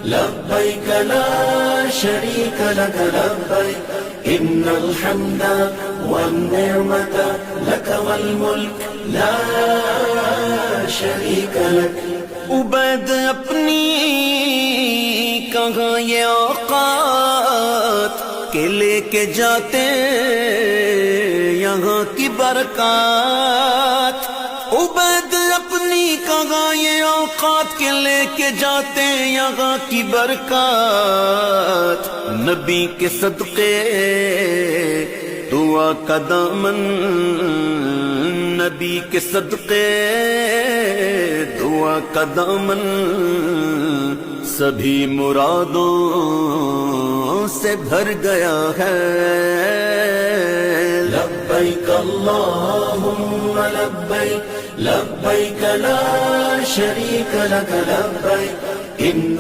لبيك لا شريك لك لبيك إن الحمد والنعمة لك والملك لا شريك لك. عبید اپنی کہاں یہ اوقات کہ لے کے جاتے یہاں کی برکات. عبید اپنی کہاں یہ اوقات کہ لے کے جاتے یہاں کی برکات. نبی کے صدقے دعا کا دامن، نبی کے صدقے دعا کا دامن سبھی مرادوں سے بھر گیا ہے. لبيك اللهم لبيك لبيك لا شريك لك لبيك إن